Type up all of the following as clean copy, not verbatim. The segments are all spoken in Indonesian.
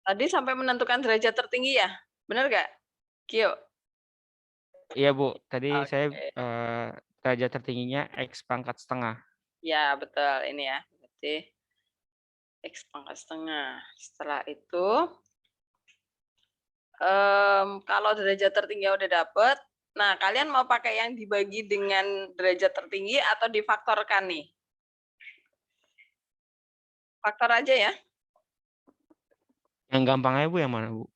Tadi sampai menentukan derajat tertinggi ya? Benar nggak, Kio? Iya, Bu, tadi saya, Oke. derajat tertingginya X pangkat setengah. Ya, betul ini ya. Berarti X pangkat setengah. Setelah itu, kalau derajat tertinggi udah dapet, nah kalian mau pakai yang dibagi dengan derajat tertinggi atau difaktorkan nih? Faktor aja ya. Yang gampangnya, Bu, yang mana, Bu?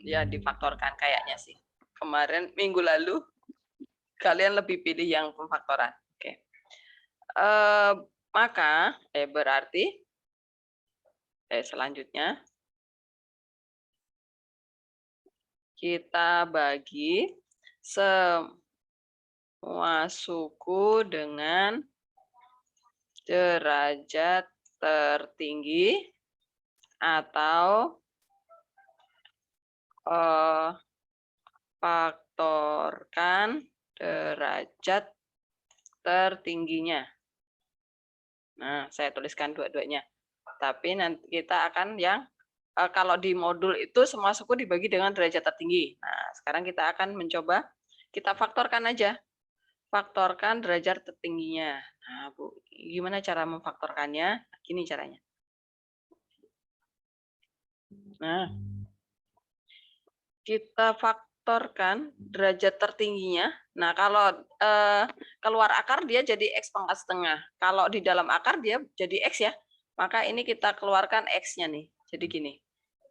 Ya difaktorkan kayaknya sih. Kemarin minggu lalu kalian lebih pilih yang pemfaktoran. Oke. Eh, maka berarti selanjutnya kita bagi semua suku dengan derajat tertinggi atau faktorkan derajat tertingginya. Nah, saya tuliskan dua-duanya. Tapi nanti kita akan yang kalau di modul itu semua suku dibagi dengan derajat tertinggi. Nah, sekarang kita akan mencoba kita faktorkan aja. Faktorkan derajat tertingginya. Nah, Bu, gimana cara memfaktorkannya? Gini caranya. Nah, kita faktorkan derajat tertingginya. Nah, kalau keluar akar dia jadi X pangkat setengah. Kalau di dalam akar dia jadi X ya. Maka ini kita keluarkan X-nya nih. Jadi gini.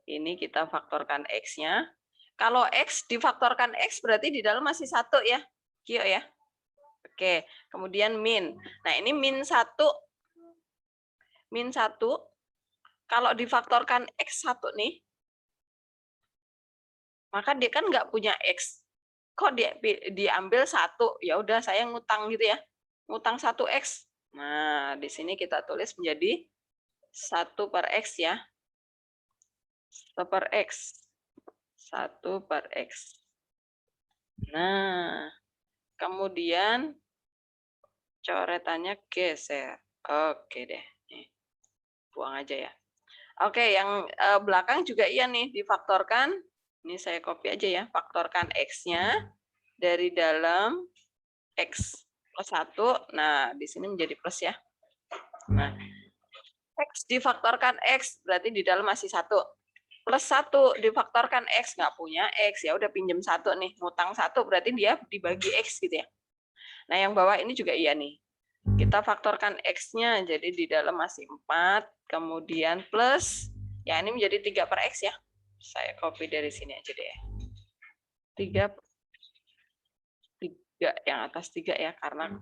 Ini kita faktorkan X-nya. Kalau X difaktorkan X berarti di dalam masih satu ya. Kio ya. Oke, kemudian min. Nah, ini min 1. Min 1. Kalau difaktorkan X1 nih, maka dia kan nggak punya X. Kok dia diambil 1? Ya udah saya ngutang gitu ya. Ngutang 1X. Nah, di sini kita tulis menjadi 1 per X ya. 1 per X. 1 per X. Nah, kemudian coretannya geser. Oke deh. Nih, buang aja ya. Oke, yang belakang juga iya nih, difaktorkan. Ini saya copy aja ya, faktorkan X-nya dari dalam X plus 1. Nah, di sini menjadi plus ya. Nah, X difaktorkan X, berarti di dalam masih 1. Plus 1 difaktorkan X, nggak punya X, ya udah pinjem 1 nih, ngutang 1, berarti dia dibagi X gitu ya. Nah, yang bawah ini juga iya nih. Kita faktorkan X-nya, jadi di dalam masih 4, kemudian plus, ya ini menjadi 3 per X ya. Saya copy dari sini aja deh. 3 yang atas 3 ya, karena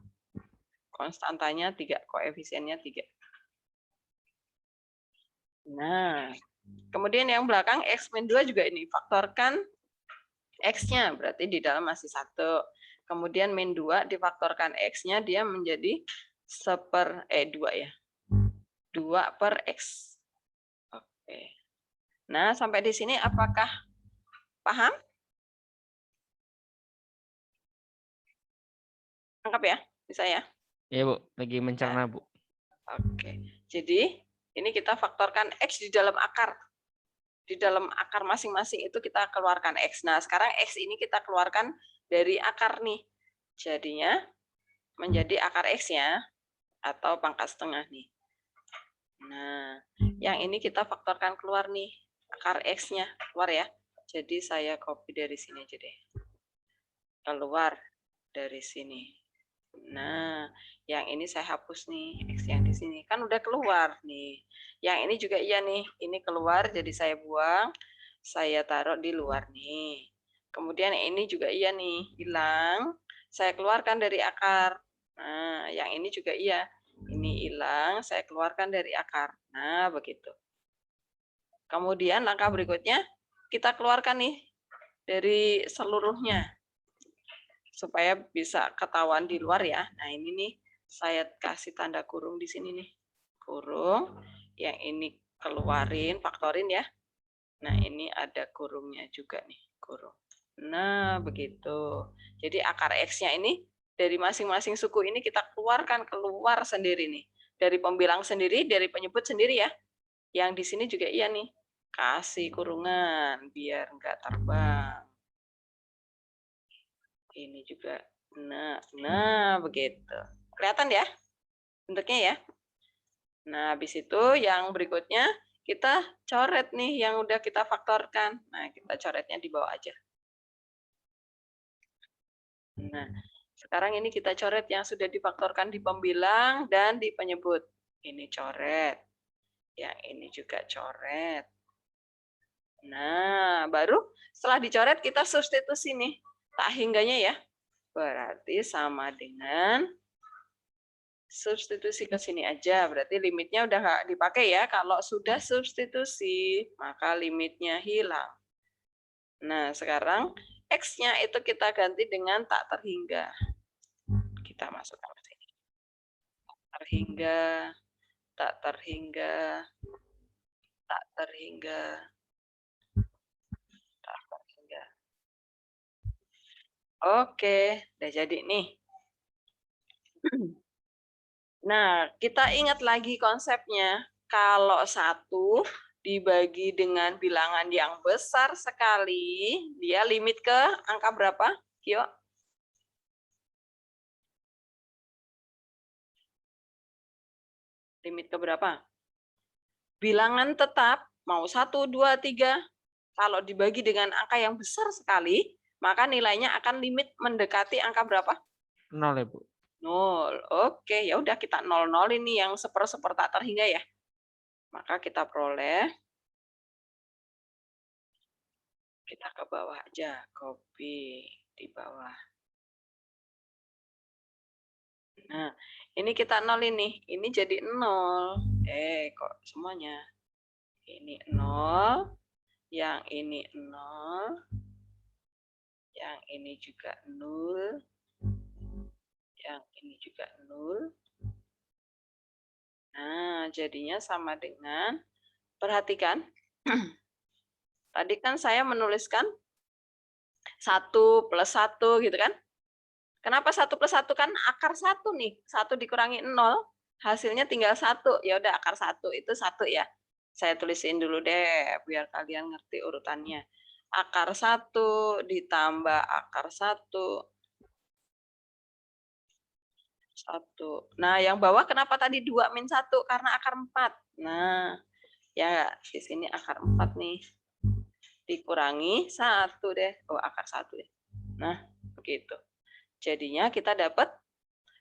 konstantanya 3, koefisiennya 3. Nah, kemudian yang belakang X-2 juga ini, faktorkan X-nya, berarti di dalam masih 1. Kemudian min 2 difaktorkan X-nya, dia menjadi 2 ya. 2 per X. Oke. Nah, sampai di sini apakah paham? Lengkap ya? Bisa ya? Iya, Bu, lagi Ya. mencerna, Bu. Oke. Jadi, ini kita faktorkan X di dalam akar. Di dalam akar masing-masing itu kita keluarkan X. Nah, sekarang X ini kita keluarkan dari akar nih. Jadinya menjadi akar X-nya atau pangkat setengah nih. Nah, yang ini kita faktorkan keluar nih. Akar X-nya keluar ya. Jadi saya copy dari sini aja deh. Keluar dari sini. Nah, yang ini saya hapus nih, X yang di sini. Kan udah keluar nih. Yang ini juga iya nih, ini keluar jadi saya buang, saya taruh di luar nih. Kemudian ini juga iya nih, hilang, saya keluarkan dari akar. Nah, yang ini juga iya. Ini hilang, saya keluarkan dari akar. Nah, begitu. Kemudian langkah berikutnya, kita keluarkan nih dari seluruhnya supaya bisa ketahuan di luar ya. Nah, ini nih saya kasih tanda kurung di sini nih. Kurung, yang ini keluarin, faktorin ya. Nah, ini ada kurungnya juga nih, kurung. Nah, begitu. Jadi akar X-nya ini dari masing-masing suku ini kita keluarkan keluar sendiri nih. Dari pembilang sendiri, dari penyebut sendiri ya. Yang di sini juga iya nih. Kasih kurungan biar nggak terbang. Ini juga. Nah, begitu. Kelihatan ya bentuknya ya? Nah, habis itu yang berikutnya kita coret nih yang udah kita faktorkan. Nah, kita coretnya di bawah aja. Nah, sekarang ini kita coret yang sudah difaktorkan di pembilang dan di penyebut. Ini coret. Yang ini juga coret. Nah, baru setelah dicoret kita substitusi nih. Tak hingganya ya. Berarti sama dengan substitusi ke sini aja. Berarti limitnya udah nggak dipakai ya. Kalau sudah substitusi, maka limitnya hilang. Nah, sekarang X-nya itu kita ganti dengan tak terhingga. Kita masukkan ke sini. Terhingga, tak terhingga, tak terhingga, tak terhingga. Oke, udah jadi nih. Nah, kita ingat lagi konsepnya. Kalau 1 dibagi dengan bilangan yang besar sekali, dia limit ke angka berapa? Kyo? Limit ke berapa? Bilangan tetap, mau 1, 2, 3, kalau dibagi dengan angka yang besar sekali, maka nilainya akan limit mendekati angka berapa? 0 ya, Bu. 0. Oke, ya udah kita 0 ini yang seper tak terhingga ya. Maka kita peroleh, kita ke bawah aja, copy di bawah. Nah, ini kita 0 ini jadi 0. Kok semuanya? Ini 0, yang ini 0, yang ini juga 0, yang ini juga 0. Nah, jadinya sama dengan, perhatikan, tadi kan saya menuliskan 1 plus 1 gitu kan. Kenapa 1 plus 1 kan akar 1 nih. 1 dikurangi 0, hasilnya tinggal 1. Ya udah akar 1 itu 1 ya. Saya tulisin dulu deh biar kalian ngerti urutannya. Akar 1 ditambah akar 1. 1. Nah, yang bawah kenapa tadi 2 min 1? Karena akar 4. Nah, ya di sini akar 4 nih. Dikurangi 1 deh. Oh, akar 1 deh. Nah, begitu. Jadinya kita dapat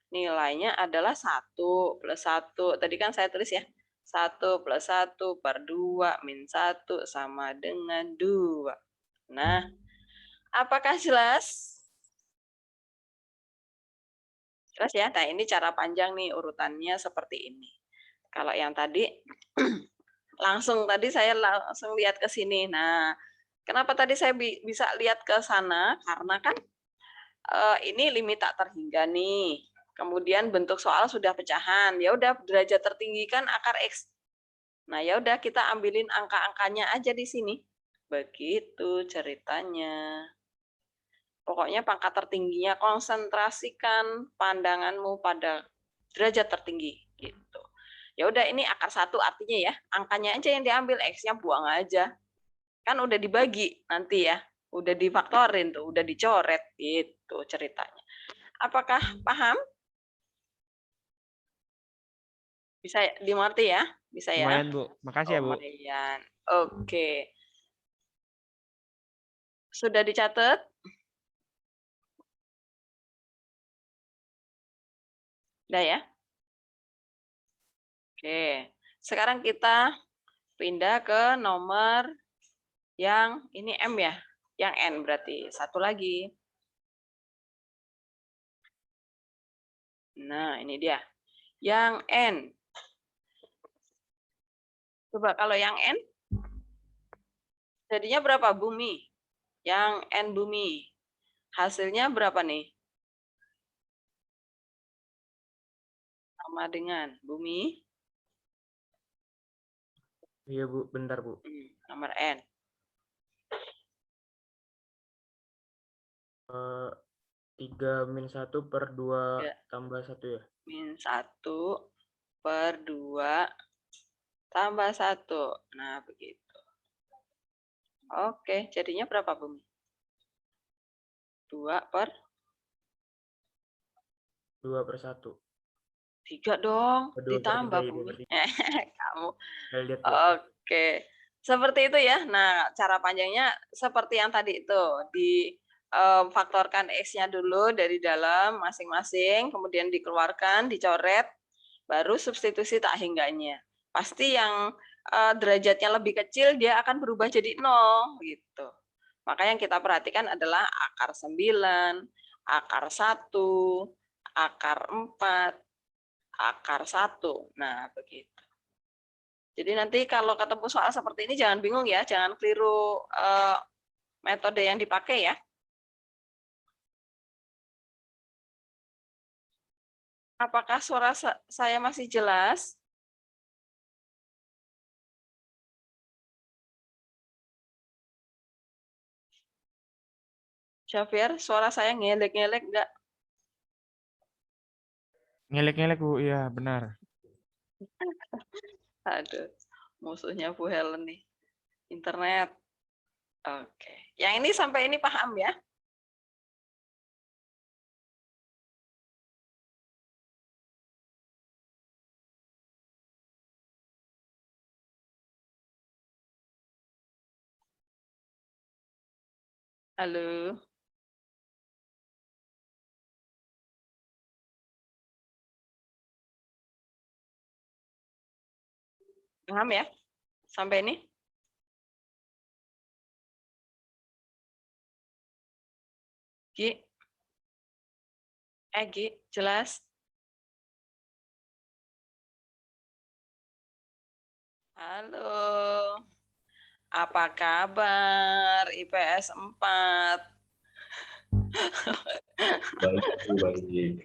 nilainya adalah 1 plus 1. Tadi kan saya tulis ya. 1 plus 1 per 2 min 1 sama dengan 2. Nah, apakah jelas? Jelas ya? Nah, ini cara panjang nih urutannya seperti ini. Kalau yang tadi tadi saya langsung lihat ke sini. Nah, kenapa tadi saya bisa lihat ke sana? Karena kan ini limit tak terhingga nih. Kemudian bentuk soal sudah pecahan. Ya udah derajat tertinggi kan akar X. Nah, ya udah kita ambilin angka-angkanya aja di sini. Begitu ceritanya. Pokoknya pangkat tertingginya konsentrasikan pandanganmu pada derajat tertinggi gitu. Ya udah ini akar 1 artinya ya, angkanya aja yang diambil, X-nya buang aja. Kan udah dibagi nanti ya, udah difaktorin tuh, udah dicoret gitu ceritanya. Apakah paham? Bisa dimengerti ya? Bisa ya? Lumayan, Bu. Makasih ya, Bu. Lumayan. Oke. Sudah dicatat? Udah ya? Oke. Sekarang kita pindah ke nomor yang ini M ya. Yang N berarti. Satu lagi. Nah, ini dia. Yang N. Coba kalau yang N, jadinya berapa? Bumi. Yang N bumi. Hasilnya berapa nih? Sama dengan bumi. Iya, Bu. Bentar, Bu. Nomor N. 3 min 1 per 2 Ya. tambah 1 ya? Min 1 per 2 tambah 1. Nah, begitu. Oke, jadinya berapa, Bumi? 2/3. 2/1. 3 dong, 2/3, ditambah, iya, Bumi. 2/3. Kamu. Saya lihat ya. Oke. Seperti itu ya. Nah, cara panjangnya seperti yang tadi itu, faktorkan X-nya dulu dari dalam masing-masing, kemudian dikeluarkan, dicoret, baru substitusi tak hingganya. Pasti yang derajatnya lebih kecil dia akan berubah jadi 0 gitu. Maka yang kita perhatikan adalah akar 9, akar 1, akar 4, akar 1. Nah, begitu. Jadi nanti kalau ketemu soal seperti ini jangan bingung ya, jangan keliru metode yang dipakai ya. Apakah suara saya masih jelas? Xavier, suara saya ngelek-ngelek enggak? Ngelek-ngelek, Bu. Iya, benar. Aduh, musuhnya Bu Helen nih. Internet. Oke. Yang ini sampai ini paham ya? Halo. Paham ya? Sampai ini? Gi? Gi, jelas? Halo. Apa kabar IPS 4? Baik, baik.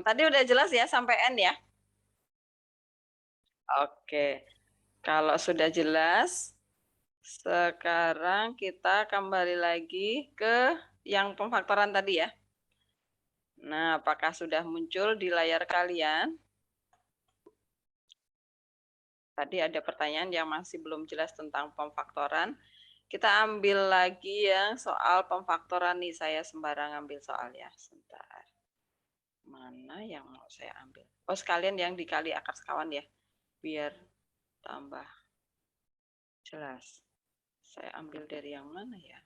Tadi udah jelas ya sampai N ya? Oke. Kalau sudah jelas, sekarang kita kembali lagi ke yang pemfaktoran tadi ya. Nah, apakah sudah muncul di layar kalian? Tadi ada pertanyaan yang masih belum jelas tentang pemfaktoran. Kita ambil lagi yang soal pemfaktoran nih. Saya sembarang ambil soalnya. Sebentar. Mana yang mau saya ambil? Oh, sekalian yang dikali akar sekawan ya. Biar tambah jelas. Saya ambil dari yang mana ya?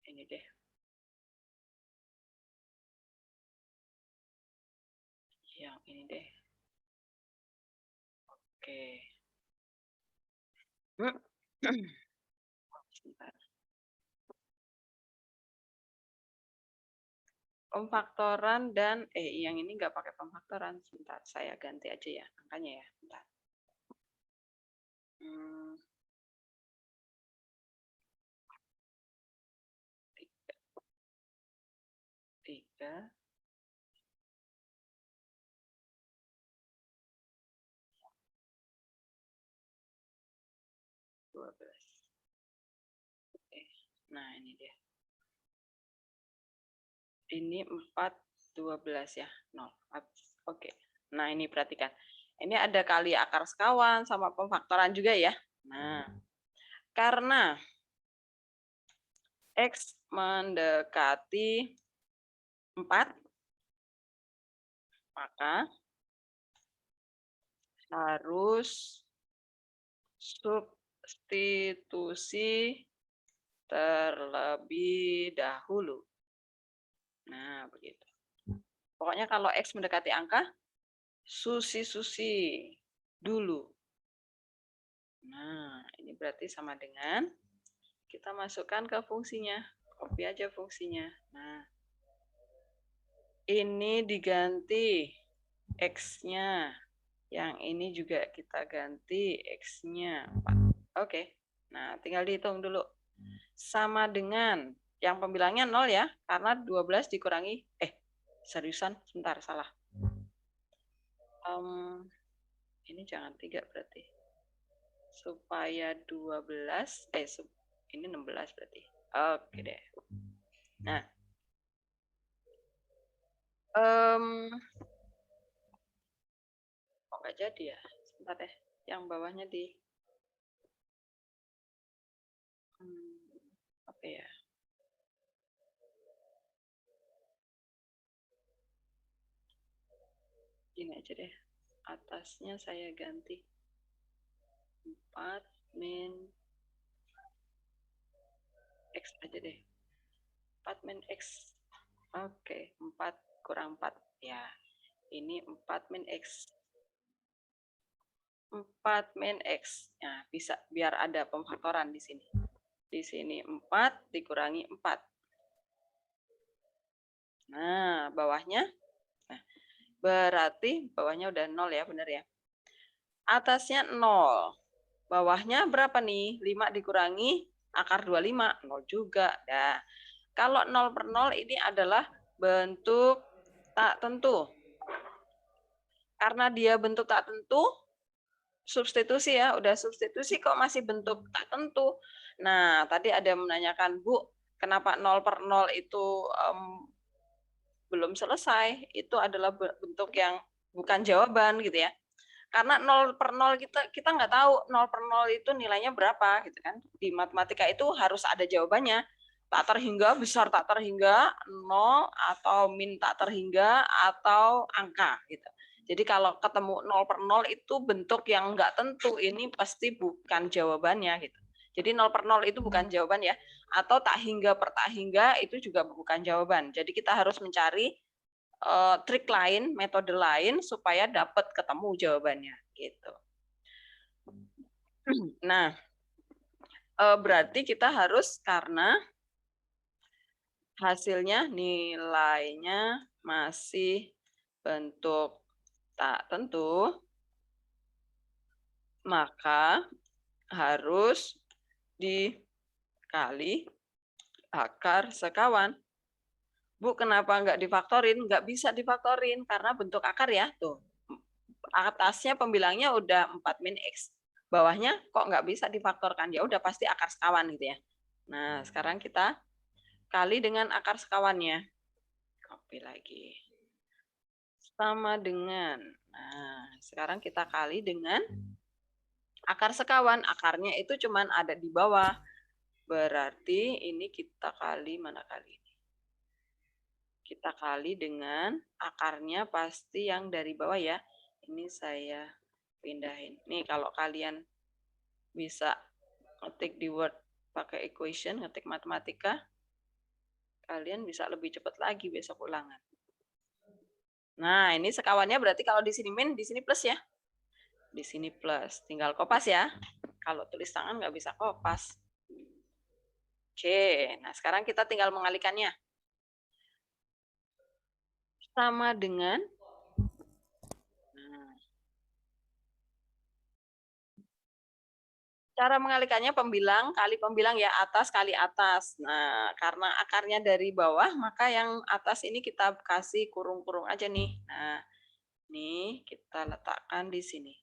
Ini deh. Yang ini deh. Oke. Sebentar. Pemfaktoran dan yang ini nggak pakai pemfaktoran. Sebentar, saya ganti aja ya angkanya ya. Sebentar. 3, 12. Nah, ini dia. Ini 4, 12 ya. 0. Oke. Nah, ini perhatikan. Ini ada kali akar sekawan sama pemfaktoran juga ya. Nah, karena X mendekati 4, maka harus substitusi terlebih dahulu. Nah, begitu. Pokoknya kalau X mendekati angka, susi-susi dulu. Nah, ini berarti sama dengan kita masukkan ke fungsinya. Copy aja fungsinya. Nah, ini diganti X-nya. Yang ini juga kita ganti X-nya 4. Oke. Nah, tinggal dihitung dulu. Sama dengan yang pembilangnya 0 ya, karena 12 dikurangi seriusan, sebentar salah. Ini jangan 3 berarti. Supaya 12 ini 16 berarti. Oke deh. Nah, kok nggak jadi ya. Sebentar deh. Yang bawahnya di apa ya? Gini aja deh. Atasnya saya ganti 4 min X aja deh. 4 min X. Oke, 4 kurang 4. Ya, ini 4 min X. 4 min X. Nah, bisa biar ada pemfaktoran di sini. Di sini 4 dikurangi 4. Nah, bawahnya. Nah, berarti bawahnya udah 0 ya, benar ya. Atasnya 0. Bawahnya berapa nih? 5 dikurangi akar 25. 0 juga. Nah, kalau 0 per 0 ini adalah bentuk tak tentu. Karena dia bentuk tak tentu, substitusi ya, udah substitusi kok masih bentuk tak tentu. Nah, tadi ada yang menanyakan, Bu, kenapa 0 per 0 itu belum selesai? Itu adalah bentuk yang bukan jawaban gitu ya. Karena 0 per 0 kita nggak tahu 0 per 0 itu nilainya berapa gitu kan. Di matematika itu harus ada jawabannya. Tak terhingga, besar tak terhingga, 0 atau min tak terhingga atau angka gitu. Jadi kalau ketemu 0 per 0 itu bentuk yang nggak tentu, ini pasti bukan jawabannya gitu. Jadi 0 per 0 itu bukan jawaban ya. Atau tak hingga per tak hingga itu juga bukan jawaban. Jadi kita harus mencari trik lain, metode lain supaya dapat ketemu jawabannya gitu. Nah, berarti kita harus karena hasilnya nilainya masih bentuk tak tentu, maka harus dikali akar sekawan. Bu, kenapa nggak difaktorin? Nggak bisa difaktorin karena bentuk akar ya. Tuh, atasnya pembilangnya udah 4 min X. Bawahnya kok nggak bisa difaktorkan? Ya udah pasti akar sekawan gitu ya. Nah, sekarang kita kali dengan akar sekawannya. Copy lagi. Sama dengan. Nah, sekarang kita kali dengan akar sekawan. Akarnya itu cuman ada di bawah. Berarti ini kita kali mana kali ini? Kita kali dengan akarnya pasti yang dari bawah ya. Ini saya pindahin. Nih kalau kalian bisa ngetik di Word pakai equation, ngetik matematika, kalian bisa lebih cepat lagi besok ulangan. Nah, ini sekawannya berarti kalau di sini min, di sini plus ya. Di sini plus. Tinggal kopas ya. Kalau tulis tangan nggak bisa kopas. Oke, nah sekarang kita tinggal mengalikannya. Sama dengan cara mengalikannya pembilang kali pembilang ya, atas kali atas. Nah, karena akarnya dari bawah, maka yang atas ini kita kasih kurung-kurung aja nih. Nah, nih kita letakkan di sini.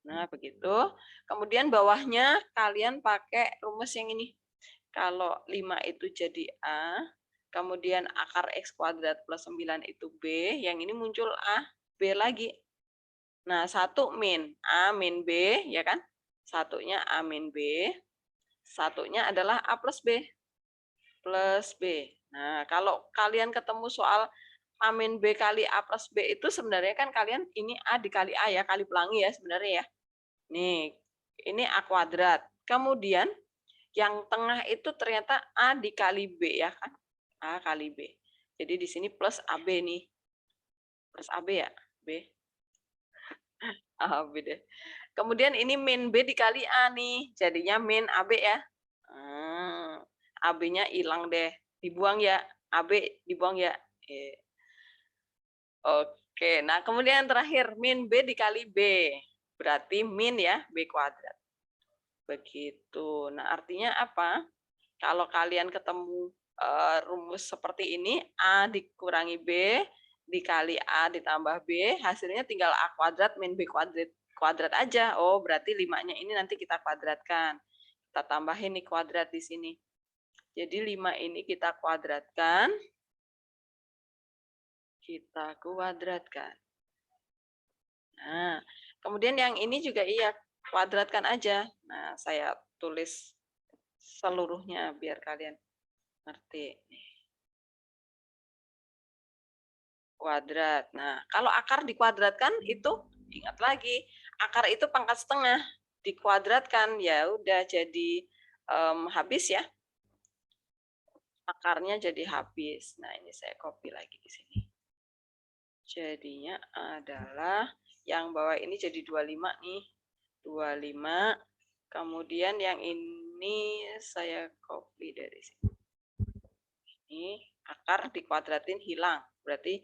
Nah, begitu. Kemudian bawahnya kalian pakai rumus yang ini. Kalau 5 itu jadi A, kemudian akar X kuadrat plus 9 itu B, yang ini muncul A, B lagi. Nah, 1 min A min B, ya kan? Satunya A min B, satunya adalah A plus B. Plus B. Nah, kalau kalian ketemu soal A min B kali A plus B itu sebenarnya kan kalian ini A dikali A ya, kali pelangi ya sebenarnya ya. Nih, ini A kuadrat. Kemudian yang tengah itu ternyata A dikali B ya kan? A kali B. Jadi di sini plus AB nih. Plus AB ya? B. AB deh. Kemudian ini min B dikali A nih. Jadinya min AB ya. AB-nya hilang deh. Dibuang ya. AB dibuang ya. Oke, nah kemudian terakhir min B dikali B. Berarti min ya, B kuadrat. Begitu. Nah, artinya apa? Kalau kalian ketemu rumus seperti ini, A dikurangi B, dikali A ditambah B, hasilnya tinggal A kuadrat min B kuadrat aja. Oh, berarti 5-nya ini nanti kita kuadratkan. Kita tambahin nih kuadrat di sini. Jadi 5 ini kita kuadratkan. Kita kuadratkan. Nah, kemudian yang ini juga iya, kuadratkan aja. Nah, saya tulis seluruhnya biar kalian ngerti. Kuadrat. Nah, kalau akar dikuadratkan itu ingat lagi, akar itu pangkat setengah. Dikuadratkan ya udah jadi habis ya. Akarnya jadi habis. Nah, ini saya copy lagi di sini. Jadinya adalah yang bawah ini jadi 25 nih. 25. Kemudian yang ini saya copy dari sini. Ini akar dikuadratin hilang. Berarti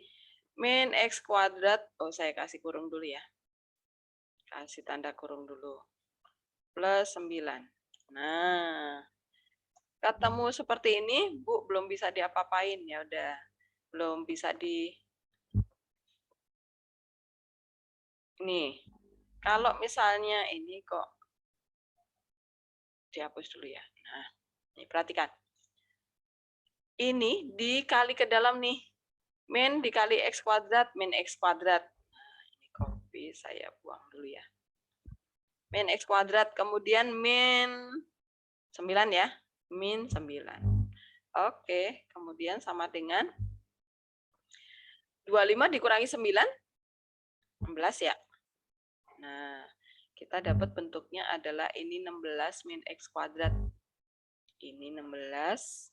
min X kuadrat, oh saya kasih kurung dulu ya. Kasih tanda kurung dulu. Plus 9. Nah, ketemu seperti ini, Bu, belum bisa diapa-apain. Ya udah, belum bisa di... Nih, kalau misalnya ini kok dihapus dulu ya. Nah, ini perhatikan. Ini dikali ke dalam nih. Min dikali X kuadrat, min X kuadrat. Nah, ini copy, saya buang dulu ya. Min X kuadrat, kemudian min 9 ya. Min 9. Oke, kemudian sama dengan 25 dikurangi 9, 16 ya. Nah, kita dapat bentuknya adalah ini 16 min X kuadrat. Ini 16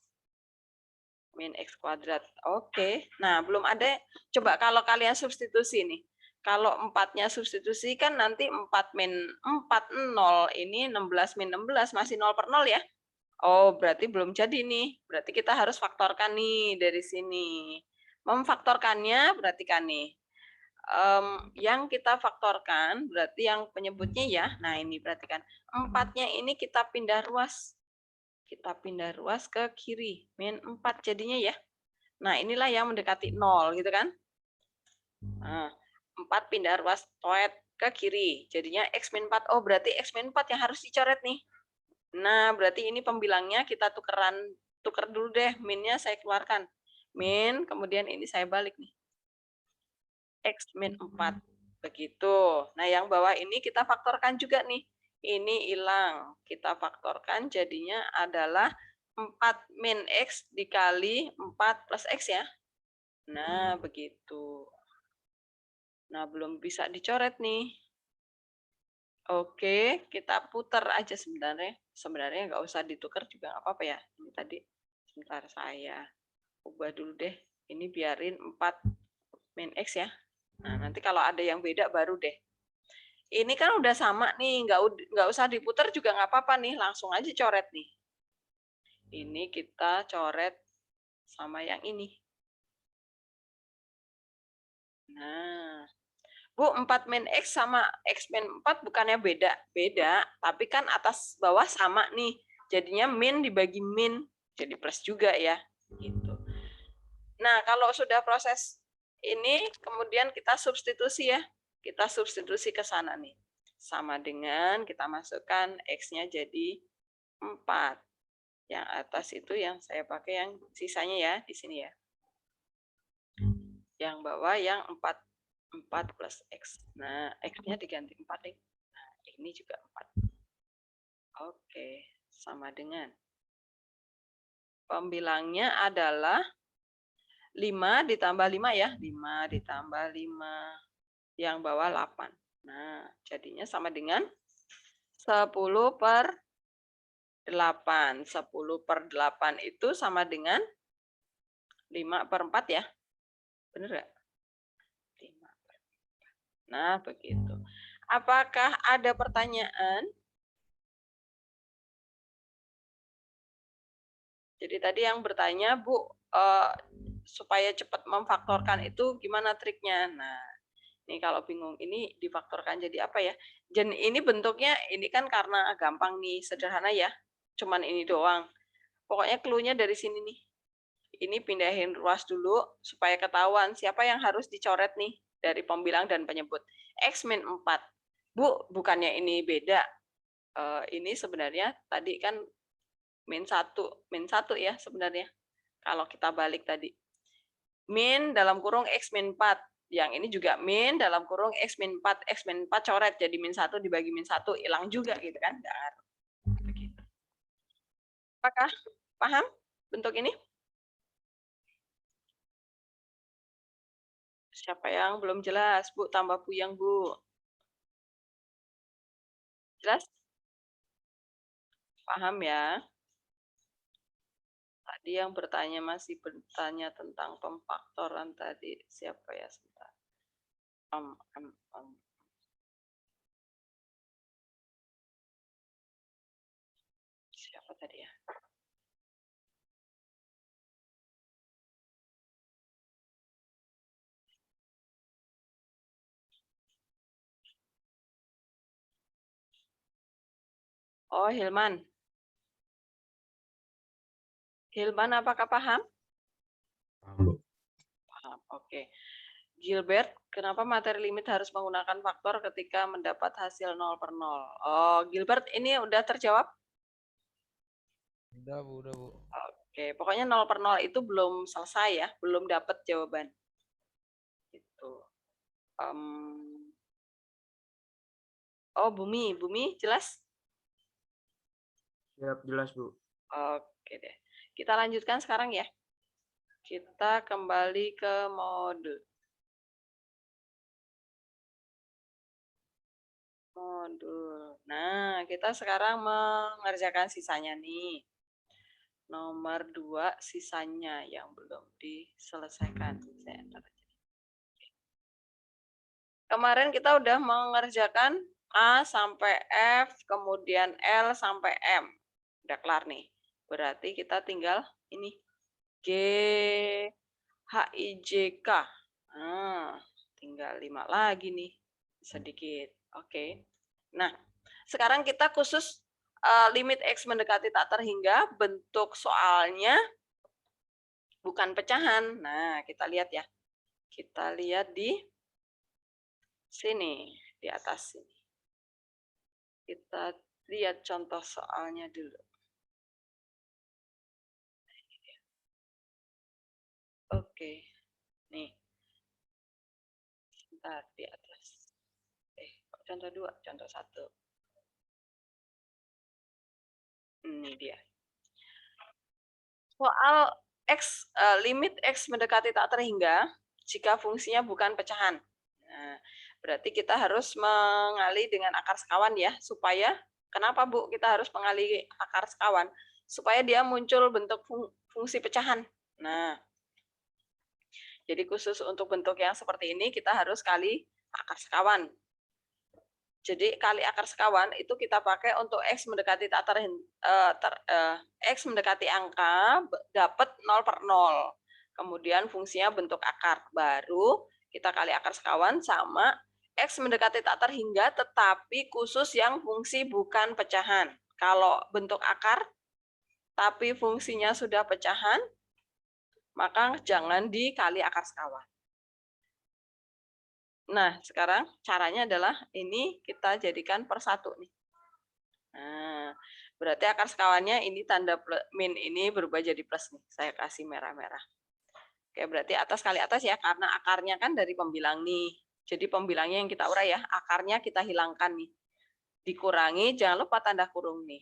min X kuadrat. Oke, nah belum ada. Coba kalau kalian substitusi nih. Kalau 4-nya substitusi kan nanti 4 min 4, 0. Ini 16 min 16, masih 0 per 0 ya. Oh, berarti belum jadi nih. Berarti kita harus faktorkan nih dari sini. Memfaktorkannya berarti kan nih. Yang kita faktorkan berarti yang penyebutnya ya. Nah, ini perhatikan. 4-nya ini kita pindah ruas. Kita pindah ruas ke kiri. Min 4 jadinya ya. Nah, inilah yang mendekati 0 gitu kan. Nah, 4 pindah ruas toet ke kiri. Jadinya X min 4. Oh, berarti X min 4 yang harus dicoret nih. Nah, berarti ini pembilangnya kita tuker dulu deh. Minnya saya keluarkan. Min, kemudian ini saya balik nih. X min 4. Begitu. Nah, yang bawah ini kita faktorkan juga nih. Ini hilang. Kita faktorkan jadinya adalah 4 min X dikali 4 plus X ya. Nah, begitu. Nah, belum bisa dicoret nih. Oke, kita putar aja sebenarnya. Sebenarnya nggak usah ditukar juga nggak apa-apa ya. Ini tadi sebentar saya ubah dulu deh. Ini biarin 4 min X ya. Nah, nanti kalau ada yang beda baru deh. Ini kan udah sama nih, nggak usah diputar juga nggak apa-apa nih. Langsung aja coret nih. Ini kita coret sama yang ini. Nah, Bu, 4 min X sama X min 4 bukannya beda? Beda, tapi kan atas bawah sama nih. Jadinya min dibagi min, jadi plus juga ya. Gitu. Nah, kalau sudah proses ini, kemudian kita substitusi ya. Kita substitusi ke sana nih. Sama dengan kita masukkan X-nya jadi 4. Yang atas itu yang saya pakai yang sisanya ya, di sini ya. Yang bawah yang 4 plus X. Nah, X-nya diganti 4 deh. Nah, ini juga 4. Oke, sama dengan. Pembilangnya adalah 5 ditambah 5 ya. 5 ditambah 5. Yang bawah 8. Nah, jadinya sama dengan 10 per 8. 10 per 8 itu sama dengan 5 per 4 ya. Benar nggak? Nah, begitu. Apakah ada pertanyaan? Jadi tadi yang bertanya, Bu, supaya cepat memfaktorkan itu gimana triknya? Nah, ini kalau bingung, ini difaktorkan jadi apa ya? Dan ini bentuknya, ini kan karena gampang nih, sederhana ya. Cuman ini doang. Pokoknya clue-nya dari sini nih. Ini pindahin ruas dulu, supaya ketahuan siapa yang harus dicoret nih, dari pembilang dan penyebut. X min 4. Bu, bukannya ini beda. Ini sebenarnya tadi kan min 1 ya sebenarnya. Kalau kita balik tadi. min dalam kurung X min 4. Yang ini juga min dalam kurung X min 4. X min 4 coret jadi min 1 dibagi min 1. Hilang juga gitu kan. Begitu. Apakah paham bentuk ini? Siapa yang belum jelas? Bu, tambah puyeng, Bu. Jelas? Paham ya? Tadi yang bertanya masih bertanya tentang pemfaktoran tadi. Siapa ya? Sebentar. Siapa tadi ya? Oh, Hilman. Hilman, apakah paham? Paham, Bu. Paham, oke. Gilbert, kenapa materi limit harus menggunakan faktor ketika mendapat hasil 0 per 0? Oh, Gilbert, ini udah terjawab? Udah, Bu, udah, Bu. Oke, pokoknya 0 per 0 itu belum selesai ya, belum dapat jawaban. Gitu. Oh, Bumi, jelas? Siap, jelas, Bu. Oke deh. Kita lanjutkan sekarang ya. Kita kembali ke modul. Nah, kita sekarang mengerjakan sisanya nih. Nomor 2 sisanya yang belum diselesaikan. Kemarin kita udah mengerjakan A sampai F, kemudian L sampai M. Udah kelar nih. Berarti kita tinggal ini. G, H, I, J, K. Nah, tinggal 5 lagi nih. Sedikit. Oke. Nah, sekarang kita khusus limit X mendekati tak terhingga. Bentuk soalnya bukan pecahan. Nah, kita lihat ya. Kita lihat di sini, di atas sini. Kita lihat contoh soalnya dulu. Oke. Nih. Sebentar, di atas. Contoh 2, contoh 1. Ini dia. Soal X, limit X mendekati tak terhingga jika fungsinya bukan pecahan. Nah, berarti kita harus mengali dengan akar sekawan ya, supaya, kenapa Bu kita harus mengali akar sekawan? Supaya dia muncul bentuk fungsi pecahan. Nah, jadi khusus untuk bentuk yang seperti ini kita harus kali akar sekawan. Jadi kali akar sekawan itu kita pakai untuk X mendekati tak X mendekati angka dapat 0 per 0. Kemudian fungsinya bentuk akar. Baru kita kali akar sekawan sama X mendekati tak terhingga tetapi khusus yang fungsi bukan pecahan. Kalau bentuk akar tapi fungsinya sudah pecahan, maka jangan dikali akar sekawan. Nah, sekarang caranya adalah ini kita jadikan per 1 nih. Nah, berarti akar sekawannya ini tanda min ini berubah jadi plus nih. Saya kasih merah-merah. Oke, berarti atas kali atas ya, karena akarnya kan dari pembilang nih. Jadi pembilangnya yang kita urai ya, akarnya kita hilangkan nih. Dikurangi, jangan lupa tanda kurung nih.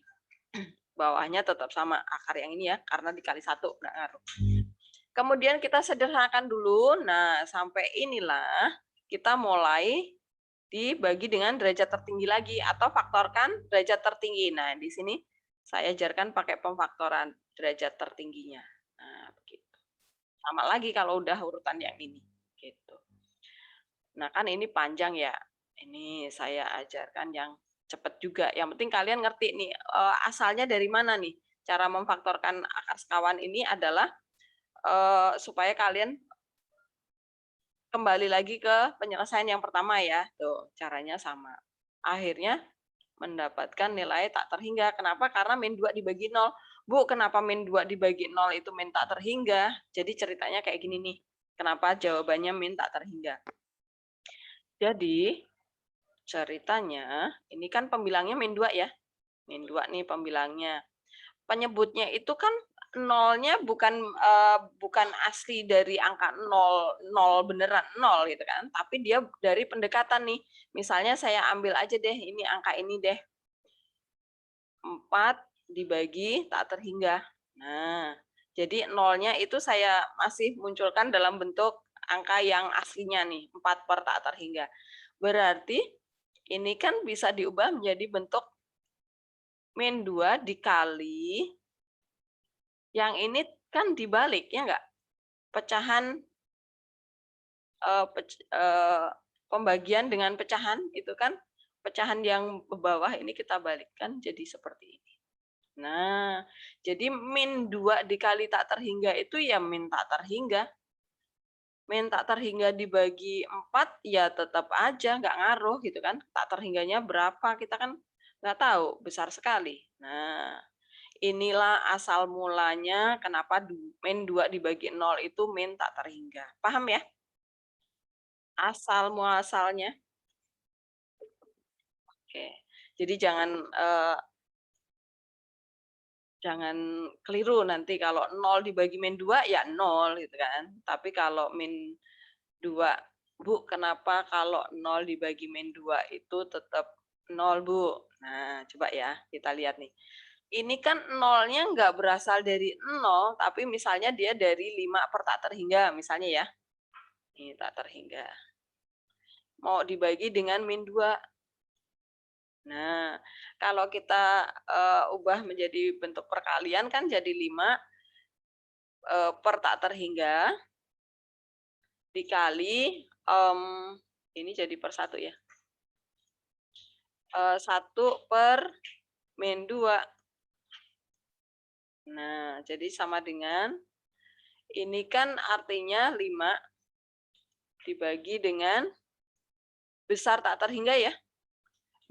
Bawahnya tetap sama akar yang ini ya, karena dikali 1, nggak ngaruh. Kemudian kita sederhanakan dulu. Nah, sampai inilah kita mulai dibagi dengan derajat tertinggi lagi atau faktorkan derajat tertinggi. Nah, di sini saya ajarkan pakai pemfaktoran derajat tertingginya. Nah, begitu. Sama lagi kalau udah urutan yang ini, gitu. Nah, kan ini panjang ya. Ini saya ajarkan yang cepat juga. Yang penting kalian ngerti nih asalnya dari mana nih. Cara memfaktorkan akar sekawan ini adalah supaya kalian kembali lagi ke penyelesaian yang pertama ya. Tuh, caranya sama. Akhirnya mendapatkan nilai tak terhingga. Kenapa? Karena min 2 dibagi 0. Bu, kenapa min 2 dibagi 0 itu min tak terhingga? Jadi ceritanya kayak gini nih. Kenapa jawabannya min tak terhingga? Jadi ceritanya, ini kan pembilangnya min 2 ya. Min 2 nih pembilangnya. Penyebutnya itu kan nolnya bukan asli dari angka 0 beneran 0 gitu kan, tapi dia dari pendekatan nih. Misalnya saya ambil aja deh ini angka ini deh. 4 dibagi tak terhingga. Nah, jadi nolnya itu saya masih munculkan dalam bentuk angka yang aslinya nih, 4 per tak terhingga. Berarti ini kan bisa diubah menjadi bentuk min 2 dikali, yang ini kan dibalik, ya enggak? Pecahan, pembagian dengan pecahan, itu kan pecahan yang ke bawah ini kita balikkan jadi seperti ini. Nah, jadi min 2 dikali tak terhingga itu ya min tak terhingga. Min tak terhingga dibagi 4 ya tetap aja nggak ngaruh gitu kan. Tak terhingganya berapa kita kan nggak tahu, besar sekali. Nah, inilah asal mulanya kenapa min 2 dibagi 0 itu min tak terhingga. Paham ya? Asal muasalnya. Oke. Jadi jangan keliru nanti kalau 0 dibagi min 2 ya 0 gitu kan. Tapi kalau min 2, Bu, kenapa kalau 0 dibagi min 2 itu tetap 0, Bu? Nah, coba ya kita lihat nih. Ini kan nolnya nggak berasal dari 0, tapi misalnya dia dari 5 per tak terhingga, misalnya ya. Ini tak terhingga. Mau dibagi dengan min 2. Nah, kalau kita ubah menjadi bentuk perkalian kan jadi 5 per tak terhingga dikali, ini jadi per 1 ya. 1 per min 2. Nah, jadi sama dengan, ini kan artinya 5 dibagi dengan besar tak terhingga ya.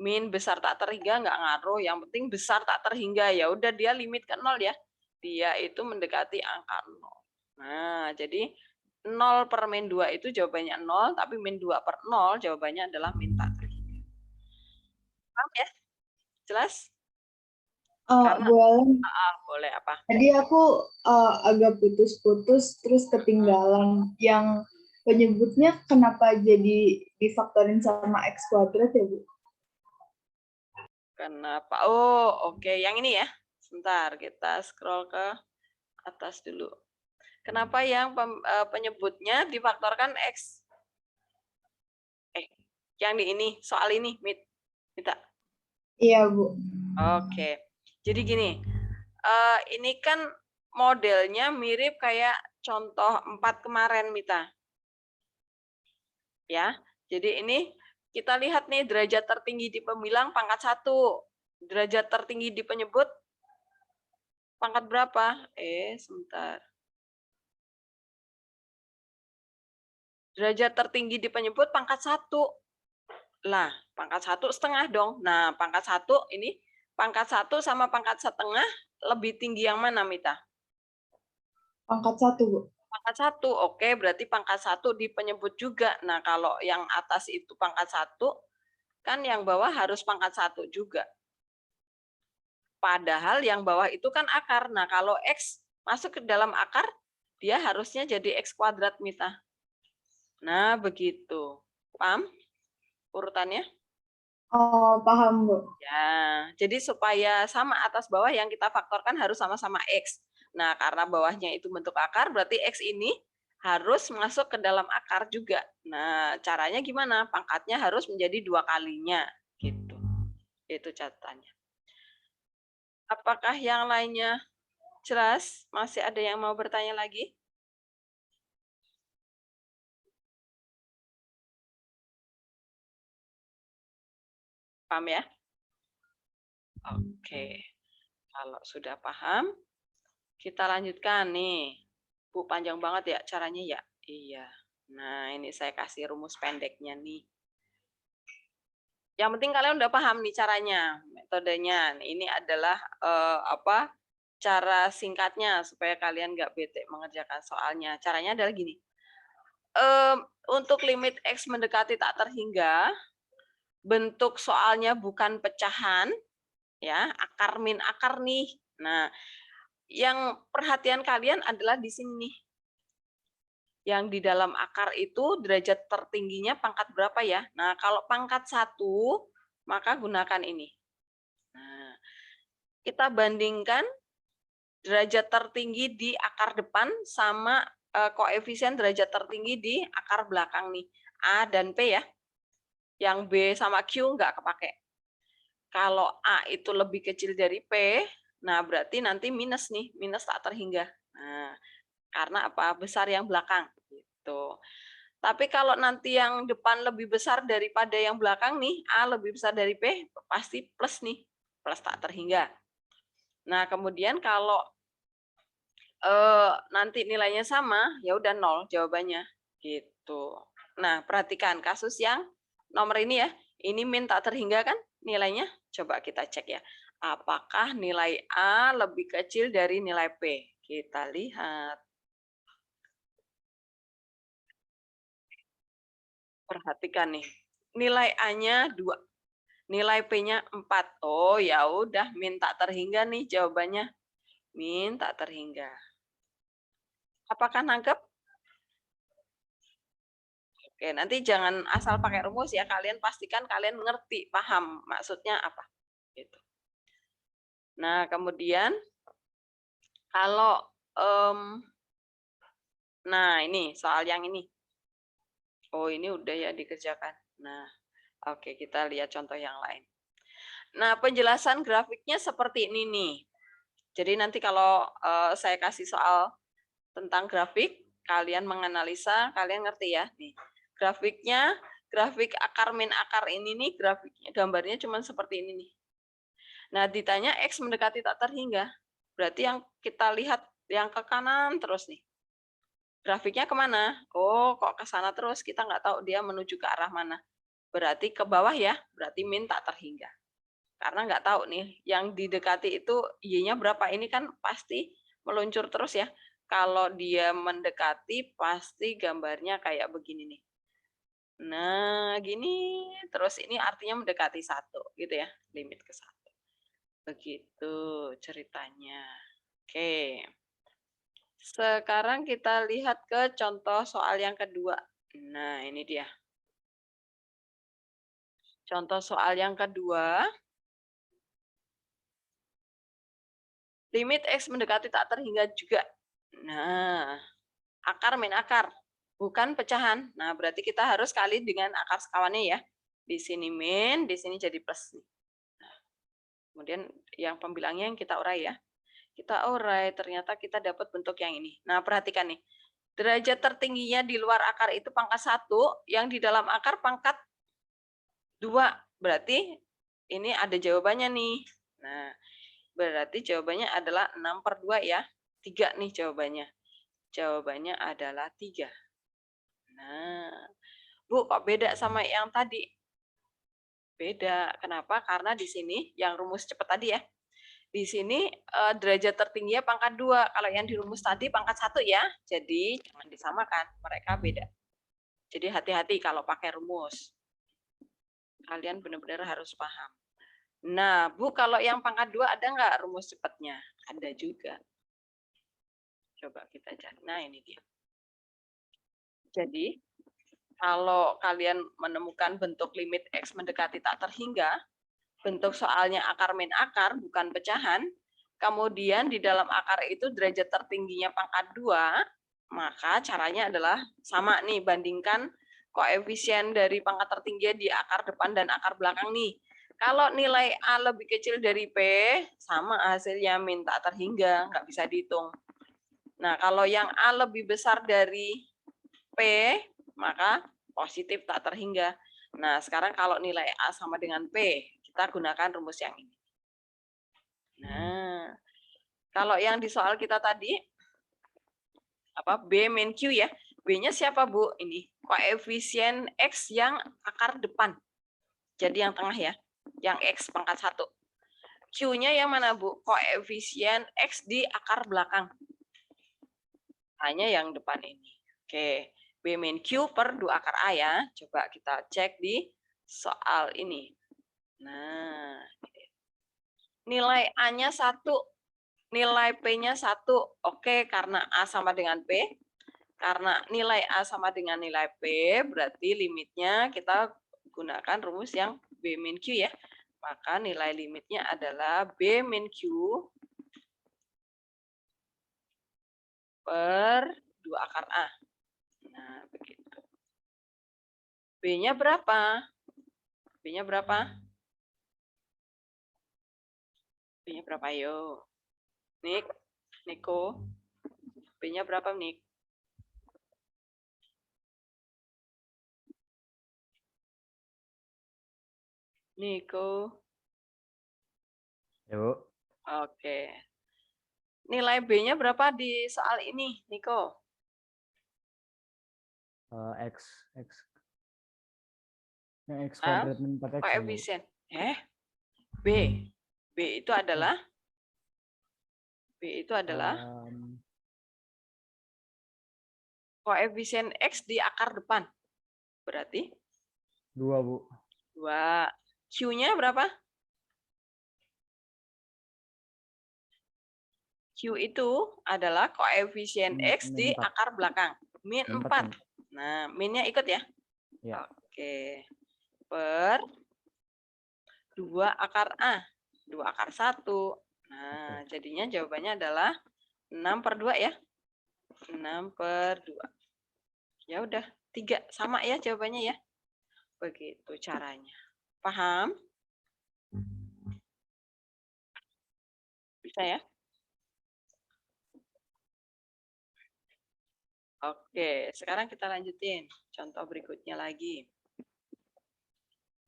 Min besar tak terhingga nggak ngaruh, yang penting besar tak terhingga, ya udah dia limit ke 0 ya. Dia itu mendekati angka 0. Nah, jadi 0 per min 2 itu jawabannya 0, tapi min 2 per 0 jawabannya adalah min tak terhingga. Paham ya? Jelas? Karena, boleh apa? Tadi aku agak putus-putus, terus ketinggalan. Yang penyebutnya kenapa jadi difaktorin sama X kuadrat ya, Bu? Kenapa? Oh, oke. Yang ini ya. Sebentar, kita scroll ke atas dulu. Kenapa yang penyebutnya difaktorkan X? Yang di ini, soal ini, Mita. Iya, Bu. Oke. Jadi gini, ini kan modelnya mirip kayak contoh 4 kemarin, Mita. Ya, jadi ini kita lihat nih derajat tertinggi di pembilang pangkat 1. Derajat tertinggi di penyebut pangkat berapa? Sebentar. Derajat tertinggi di penyebut pangkat 1. Lah, pangkat 1,5 dong. Nah, pangkat 1 ini, pangkat 1 sama pangkat 1,5 lebih tinggi yang mana, Mita? Pangkat 1, Bu. Pangkat 1, oke, berarti pangkat 1 di penyebut juga. Nah, kalau yang atas itu pangkat 1, kan yang bawah harus pangkat 1 juga. Padahal yang bawah itu kan akar. Nah, kalau X masuk ke dalam akar, dia harusnya jadi X kuadrat, Mita. Nah, begitu. Paham urutannya? Oh, paham, Bu. Ya, jadi supaya sama atas bawah yang kita faktorkan harus sama-sama X. Nah, karena bawahnya itu bentuk akar, berarti X ini harus masuk ke dalam akar juga. Nah, caranya gimana? Pangkatnya harus menjadi 2 kalinya. Gitu. Itu catatannya. Apakah yang lainnya jelas? Masih ada yang mau bertanya lagi? Paham ya? Oke. Kalau sudah paham, kita lanjutkan nih. Bu, panjang banget ya caranya ya? Iya. Nah, ini saya kasih rumus pendeknya nih. Yang penting kalian udah paham nih caranya, metodenya. Ini adalah cara singkatnya supaya kalian nggak bete mengerjakan soalnya. Caranya adalah gini. Untuk limit X mendekati tak terhingga, bentuk soalnya bukan pecahan, ya, akar min akar nih. Nah, yang perhatian kalian adalah di sini nih. Yang di dalam akar itu derajat tertingginya pangkat berapa ya? Nah, kalau pangkat 1, maka gunakan ini. Nah, kita bandingkan derajat tertinggi di akar depan sama koefisien derajat tertinggi di akar belakang nih. A dan P ya. Yang B sama Q nggak kepake. Kalau A itu lebih kecil dari P, nah berarti nanti minus nih, minus tak terhingga. Nah, karena apa? Besar yang belakang. Gitu. Tapi kalau nanti yang depan lebih besar daripada yang belakang nih, A lebih besar dari P, pasti plus nih, plus tak terhingga. Nah, kemudian kalau nanti nilainya sama, ya udah 0 jawabannya. Gitu. Nah, perhatikan kasus yang nomor ini ya. Ini min tak terhingga kan nilainya? Coba kita cek ya. Apakah nilai A lebih kecil dari nilai P? Kita lihat. Perhatikan nih. Nilai A-nya 2. Nilai P-nya 4. Oh, ya udah min tak terhingga nih jawabannya. Min tak terhingga. Apakah nangkep? Oke, nanti jangan asal pakai rumus ya. Kalian pastikan kalian ngerti, paham maksudnya apa. Gitu. Nah, kemudian kalau nah ini soal yang ini. Oh, ini udah ya dikerjakan. Nah, oke, kita lihat contoh yang lain. Nah, penjelasan grafiknya seperti ini nih. Jadi nanti kalau saya kasih soal tentang grafik, kalian menganalisa, kalian ngerti ya. Nih, grafiknya, grafik akar min akar ini nih, grafiknya, gambarnya cuma seperti ini nih. Nah, ditanya X mendekati tak terhingga. Berarti yang kita lihat yang ke kanan terus nih. Grafiknya kemana? Oh, kok ke sana terus? Kita nggak tahu dia menuju ke arah mana. Berarti ke bawah ya, berarti min tak terhingga. Karena nggak tahu nih, yang didekati itu Y-nya berapa. Ini kan pasti meluncur terus ya. Kalau dia mendekati, pasti gambarnya kayak begini nih. Nah, gini. Terus ini artinya mendekati 1, gitu ya. Limit ke 1. Begitu ceritanya. Oke. Sekarang kita lihat ke contoh soal yang kedua. Nah, ini dia. Contoh soal yang kedua. Limit X mendekati tak terhingga juga. Nah, akar min akar. Bukan pecahan. Nah, berarti kita harus kali dengan akar sekawannya ya. Di sini min, di sini jadi plus. Nah, kemudian yang pembilangnya yang kita urai ya. Kita urai, ternyata kita dapat bentuk yang ini. Nah, perhatikan nih. Derajat tertingginya di luar akar itu pangkat 1, yang di dalam akar pangkat 2. Berarti ini ada jawabannya nih. Nah, berarti jawabannya adalah 6/2 ya. 3 nih jawabannya. Jawabannya adalah 3. Nah, Bu, kok beda sama yang tadi? Beda. Kenapa? Karena di sini yang rumus cepat tadi ya. Di sini derajat tertingginya pangkat 2. Kalau yang di rumus tadi pangkat 1 ya. Jadi jangan disamakan. Mereka beda. Jadi hati-hati kalau pakai rumus. Kalian benar-benar harus paham. Nah, Bu, kalau yang pangkat 2 ada nggak rumus cepatnya? Ada juga. Coba kita cari. Nah, ini dia. Jadi, kalau kalian menemukan bentuk limit X mendekati tak terhingga, bentuk soalnya akar min akar, bukan pecahan, kemudian di dalam akar itu derajat tertingginya pangkat 2, maka caranya adalah sama nih, bandingkan koefisien dari pangkat tertinggi di akar depan dan akar belakang nih. Kalau nilai A lebih kecil dari P, sama hasilnya min tak terhingga, nggak bisa dihitung. Nah, kalau yang A lebih besar dari P, maka positif tak terhingga. Nah, sekarang kalau nilai A sama dengan P, kita gunakan rumus yang ini. Nah, kalau yang di soal kita tadi, apa B min Q ya. B-nya siapa, Bu? Ini koefisien X yang akar depan. Jadi yang tengah ya, yang X pangkat 1. Q-nya yang mana, Bu? Koefisien X di akar belakang. Hanya yang depan ini. Oke, B min Q per 2 akar A ya. Coba kita cek di soal ini. Nah, nilai A-nya 1. nilai P-nya 1. Oke, karena A sama dengan P. Karena nilai A sama dengan nilai P, berarti limitnya kita gunakan rumus yang B min Q ya. Maka nilai limitnya adalah B min Q per 2 akar A. Nah, begitu. B-nya berapa? B-nya berapa? B-nya berapa? Ayo. Niko. B-nya berapa, Nik? Niko. Yuk. Oke. Nilai B-nya berapa di soal ini, Niko? X kuadrat min 4X ya, Bu. Koefisien. B. B itu adalah koefisien X di akar depan. Berarti 2, Bu. 2. Q-nya berapa? Q itu adalah koefisien X Min di 4. akar belakang. Min 4. Nah, minnya ikut ya? Ya. Oke. Per 2 akar A. 2 akar 1. Nah, jadinya jawabannya adalah 6 per 2 ya. 6 per 2. Ya udah, 3 sama ya jawabannya ya. Begitu caranya. Paham? Bisa ya? Oke, sekarang kita lanjutin. Contoh berikutnya lagi.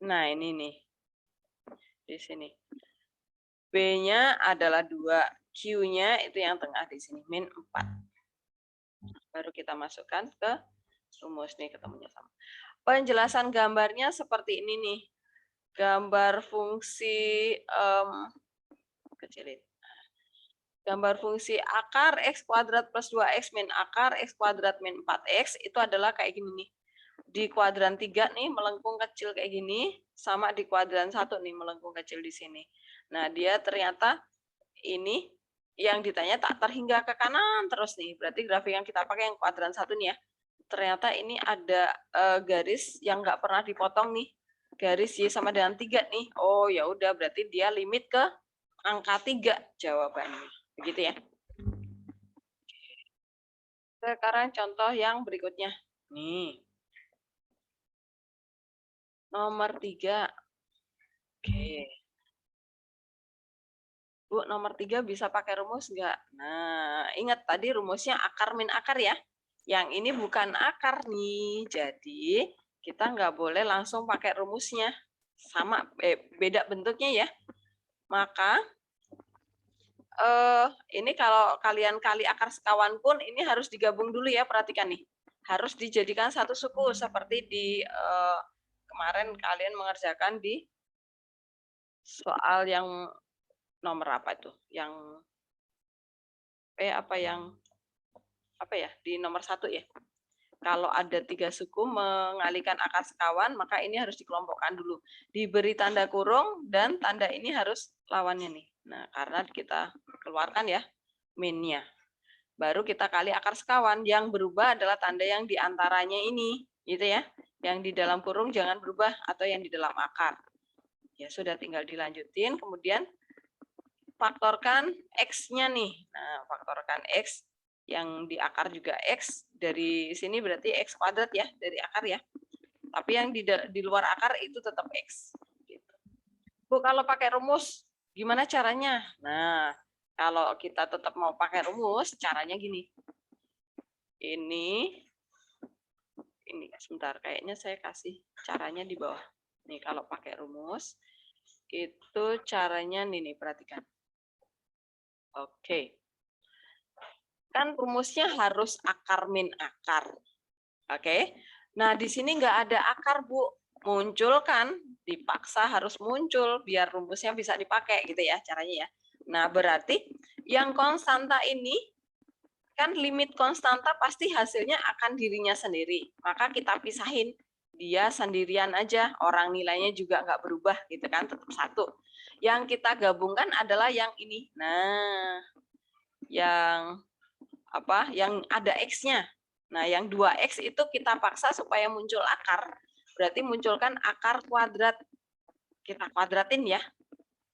Nah, ini nih. Di sini. B-nya adalah 2. Q-nya itu yang tengah di sini. Min 4. Baru kita masukkan ke rumus nih, ketemunya sama. Penjelasan gambarnya seperti ini nih. Gambar fungsi kecilin. Gambar fungsi akar X kuadrat plus 2X min akar X kuadrat min 4X itu adalah kayak gini nih. Di kuadran 3 nih melengkung kecil kayak gini, sama di kuadran 1 nih melengkung kecil di sini. Nah, dia ternyata ini yang ditanya tak terhingga ke kanan terus nih. Berarti grafik yang kita pakai yang kuadran 1 nih ya. Ternyata ini ada garis yang nggak pernah dipotong nih. Garis Y sama dengan 3 nih. Oh, ya udah berarti dia limit ke angka 3 jawabannya. Begitu ya. Sekarang contoh yang berikutnya. Nih. Nomor 3. Oke. Bu, nomor 3 bisa pakai rumus nggak? Nah, ingat tadi rumusnya akar min akar ya. Yang ini bukan akar nih. Jadi, kita nggak boleh langsung pakai rumusnya. Sama, beda bentuknya ya. Maka, ini kalau kalian kali akar sekawan pun, ini harus digabung dulu ya, perhatikan nih. Harus dijadikan satu suku, seperti di kemarin kalian mengerjakan di soal yang nomor apa itu? Yang di nomor 1 ya. Kalau ada 3 suku mengalihkan akar sekawan, maka ini harus dikelompokkan dulu. Diberi tanda kurung dan tanda ini harus lawannya nih. Nah, karena kita keluarkan ya minnya. Baru kita kali akar sekawan. Yang berubah adalah tanda yang diantaranya ini, gitu ya. Yang di dalam kurung jangan berubah atau yang di dalam akar. Ya sudah, tinggal dilanjutin. Kemudian faktorkan X-nya nih. Nah, faktorkan X yang di akar juga X. Dari sini berarti X kuadrat ya, dari akar ya. Tapi yang di luar akar itu tetap X. Gitu. Bu, kalau pakai rumus, gimana caranya? Nah, kalau kita tetap mau pakai rumus, caranya gini. Ini sebentar, kayaknya saya kasih caranya di bawah. Nih, kalau pakai rumus, itu caranya nih, perhatikan. Oke. Kan rumusnya harus akar min akar. Oke. Nah, di sini nggak ada akar, Bu. Muncul kan, dipaksa harus muncul biar rumusnya bisa dipakai gitu ya caranya ya. Nah, berarti yang konstanta ini kan limit konstanta pasti hasilnya akan dirinya sendiri. Maka kita pisahin. Dia sendirian aja, orang nilainya juga nggak berubah gitu kan, tetap 1. Yang kita gabungkan adalah yang ini. Nah, yang apa? Yang ada X-nya. Nah, yang 2X itu kita paksa supaya muncul akar. Berarti munculkan akar kuadrat. Kita kuadratin ya.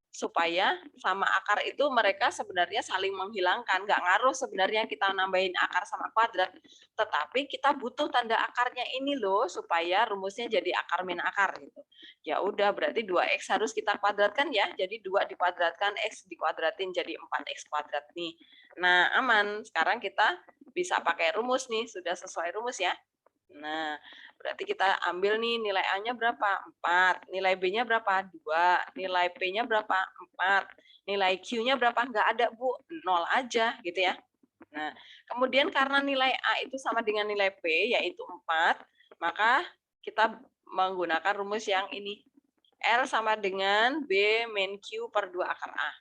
Supaya sama akar itu mereka sebenarnya saling menghilangkan. Nggak ngaruh sebenarnya kita nambahin akar sama kuadrat. Tetapi kita butuh tanda akarnya ini loh, supaya rumusnya jadi akar min akar. Gitu. Ya udah, berarti 2X harus kita kuadratkan ya. Jadi 2 dikuadratkan, X dikuadratin jadi 4X kuadrat nih. Nah, aman. Sekarang kita bisa pakai rumus nih. Sudah sesuai rumus ya. Nah, berarti kita ambil nih nilai A-nya berapa? 4. Nilai B-nya berapa? 2. Nilai P-nya berapa? 4. Nilai Q-nya berapa? Nggak ada, Bu. 0 aja, gitu ya. Nah, kemudian karena nilai A itu sama dengan nilai P, yaitu 4, maka kita menggunakan rumus yang ini. L sama dengan B min Q per 2 akar A.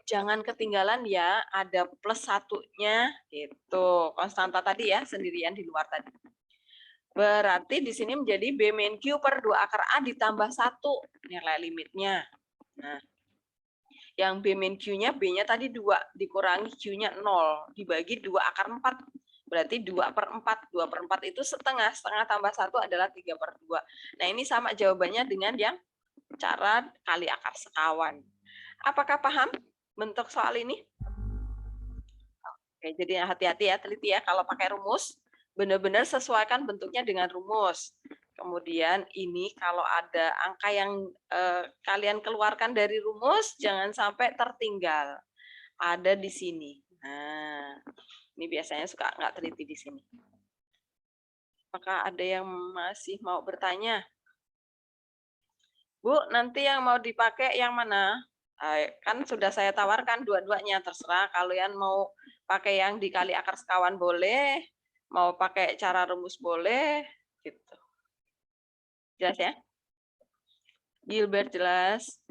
Jangan ketinggalan ya, ada plus satunya, gitu. Konstanta tadi ya, sendirian di luar tadi. Berarti di sini menjadi B min Q per 2 akar A ditambah 1 nilai limitnya. Nah, yang B min Q-nya, B-nya tadi 2, dikurangi Q-nya 0, dibagi 2 akar 4. Berarti 2 per 4. 2 per 4 itu setengah. Setengah tambah 1 adalah 3 per 2. Nah, ini sama jawabannya dengan yang cara kali akar sekawan. Apakah paham bentuk soal ini? Oke, jadi hati-hati ya, teliti ya. Kalau pakai rumus, benar-benar sesuaikan bentuknya dengan rumus. Kemudian ini kalau ada angka yang kalian keluarkan dari rumus, jangan sampai tertinggal. Ada di sini. Nah, ini biasanya suka nggak teliti di sini. Apakah ada yang masih mau bertanya? Bu, nanti yang mau dipakai yang mana? Kan sudah saya tawarkan dua-duanya, terserah kalian mau pakai yang dikali akar sekawan boleh, mau pakai cara rumus boleh, gitu. Jelas ya? Gilbert jelas?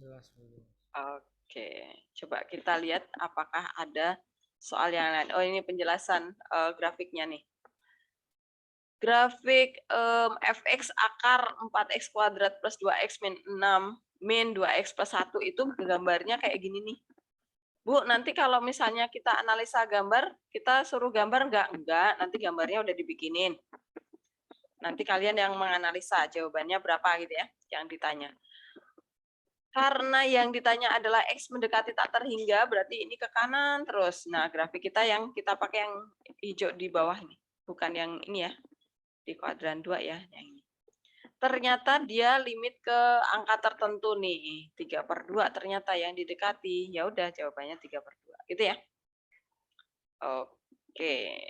Jelas, Bu. Oke, coba kita lihat apakah ada soal yang lain. Oh, ini penjelasan grafiknya nih. Grafik fx akar 4x kuadrat plus 2x min 6 min 2x plus 1 itu gambarnya kayak gini nih. Bu, nanti kalau misalnya kita analisa gambar, kita suruh gambar enggak? Enggak, nanti gambarnya udah dibikinin. Nanti kalian yang menganalisa jawabannya berapa gitu ya, yang ditanya. Karena yang ditanya adalah X mendekati tak terhingga, berarti ini ke kanan terus. Nah, grafik kita yang kita pakai yang hijau di bawah nih. Bukan yang ini ya, di kuadran 2 ya, yang ini. Ternyata dia limit ke angka tertentu nih, 3/2 ternyata yang didekati. Ya udah jawabannya 3/2. Gitu ya. Oke.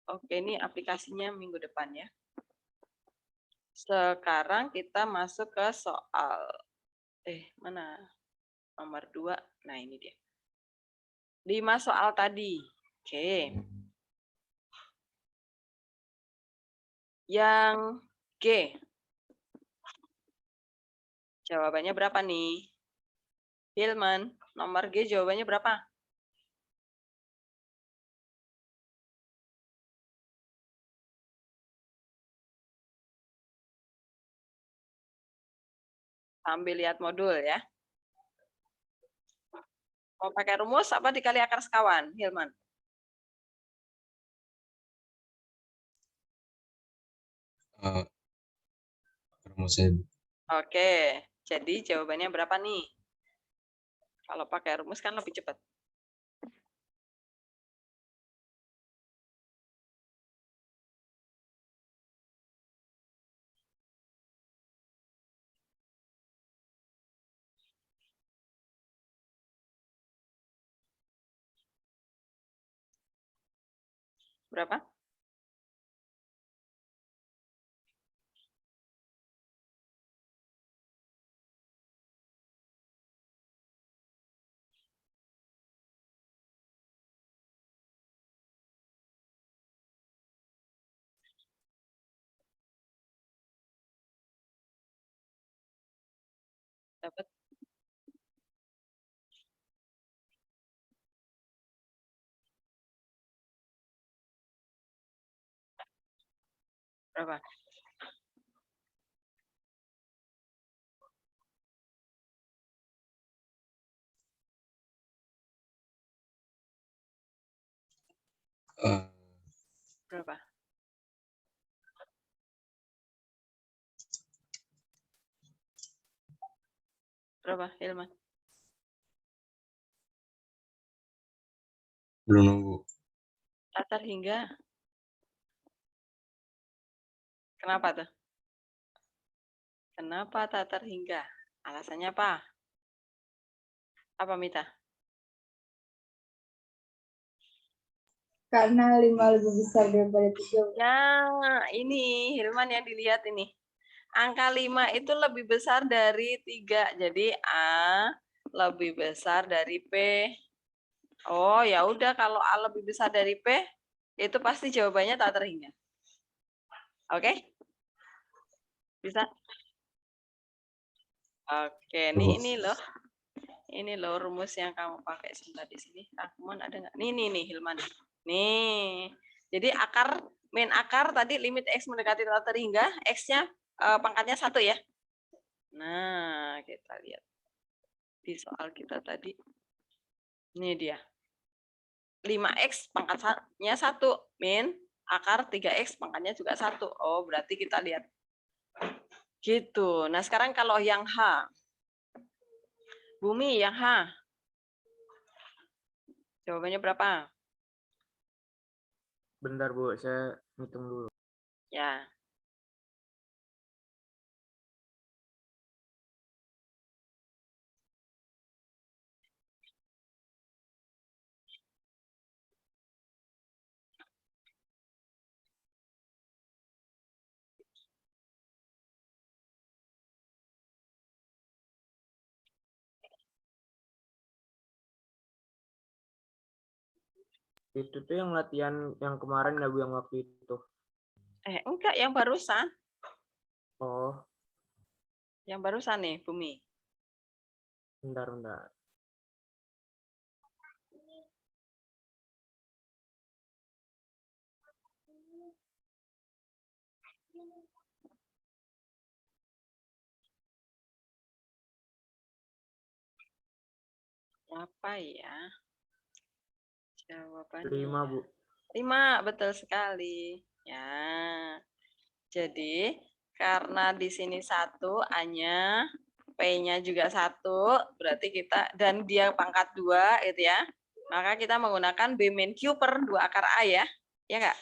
Oke, ini aplikasinya minggu depan ya. Sekarang kita masuk ke soal mana? Nomor 2. Nah, ini dia. 5 soal tadi. Oke. Yang G. Jawabannya berapa nih? Hilman, nomor G jawabannya berapa? Sambil lihat modul ya. Mau pakai rumus apa dikali akar sekawan, Hilman? Rumusnya. Oke, jadi jawabannya berapa nih? Kalau pakai rumus kan lebih cepat. Berapa? Dapat berapa? Eh, Berapa? Berapa, Hilman? belum nunggu. Tatar hingga. Kenapa tuh? Kenapa tatar hingga? Alasannya apa? Apa, Mita? Karena 5 lebih besar daripada 3. Ya, ini Hilman yang dilihat ini. Angka 5 itu lebih besar dari 3. Jadi A lebih besar dari P. Oh, ya udah kalau A lebih besar dari P, itu pasti jawabannya tak terhingga. Oke? Bisa? Oke, ini loh. Ini loh rumus yang kamu pakai sebentar di sini. Rahman ada nggak? Nih Hilman. Nih. Jadi min akar tadi limit X mendekati tak terhingga, X-nya pangkatnya 1 ya. Nah, kita lihat. Di soal kita tadi. Ini dia. 5X pangkatnya 1. Min akar 3X pangkatnya juga 1. Oh, berarti kita lihat. Gitu. Nah, sekarang kalau yang H. Bumi, yang H. Jawabannya berapa? Bentar Bu, saya hitung dulu. Ya. Itu tuh yang latihan yang kemarin ya Bu, yang waktu itu. Enggak, yang barusan. Oh, Yang barusan nih, Bumi. bentar. Apa ya? Jawabannya. 5 Bu. 5, betul sekali. Ya. Jadi, karena di sini 1, A-nya, P-nya juga 1, berarti kita, dan dia pangkat 2, gitu ya. Maka kita menggunakan B min Q per 2 akar A ya. Ya enggak?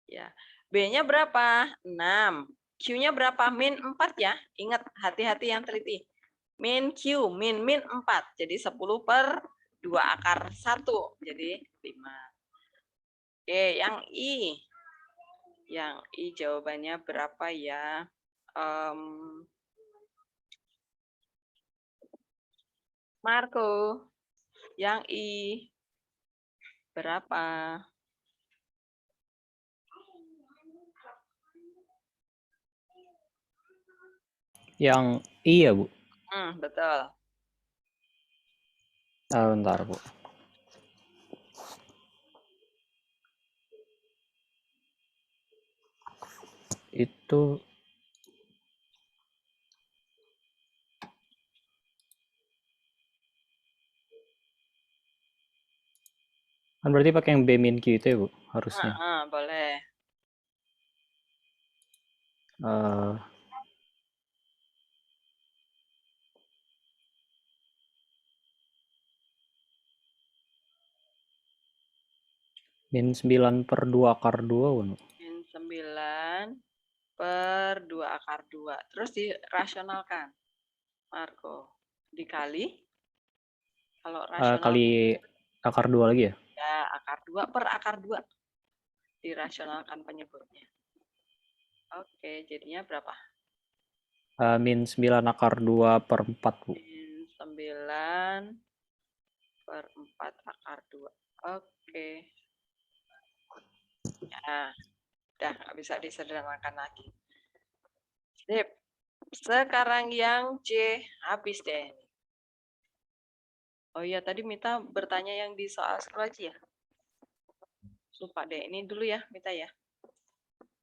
Ya. B-nya berapa? 6. Q-nya berapa? Min 4 ya. Ingat, hati-hati yang teliti. Min Q, min 4. Jadi 10 per 2 akar 1. Jadi 5. Oke, yang I. Yang I jawabannya berapa ya? Marco, yang I berapa? Yang I ya, Bu? Betul. Bentar, Bu. Itu kan berarti pakai yang B min Q itu ya, Bu? Harusnya. Boleh. Min 9 per 2 akar 2, Bu. Min 9 per 2 akar 2. Terus dirasionalkan. Marco. Dikali. Kalau rasional. Kali akar 2 lagi ya? Ya, akar 2 per akar 2. Dirasionalkan penyebutnya. Oke, jadinya berapa? Min 9 akar 2 per 4, Bu. Min 9 per 4 akar 2. Oke. Ya, udah nggak bisa disederhanakan lagi. Sip. Sekarang yang C habis deh. Oh iya, tadi Mita bertanya yang di soal psikologi ya? Lupa deh, ini dulu ya Mita ya.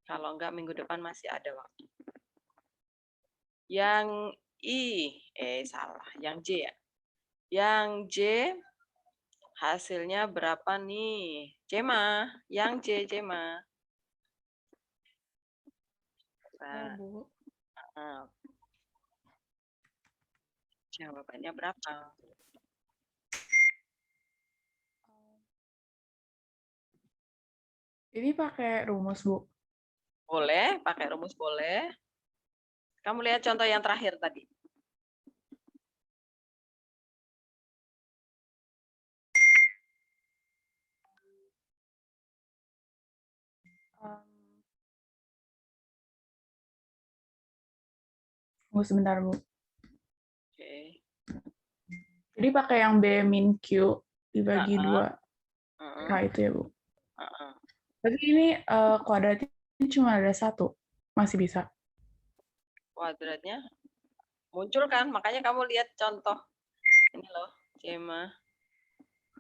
Kalau enggak minggu depan masih ada waktu. Yang I, salah, yang J ya. Yang J Hasilnya berapa nih? Cema, yang C, Cema. Nah, Bu. jawabannya berapa? Ini pakai rumus, Bu. Boleh, pakai rumus boleh. Kamu lihat contoh yang terakhir tadi. Tunggu sebentar, Bu. Oke. Jadi pakai yang B min Q dibagi 2. Heeh, Nah, itu ya, Bu. heeh. Tapi ini kuadratnya cuma ada 1. Masih bisa. Kuadratnya muncul kan, makanya kamu lihat contoh. Ini loh, Cema.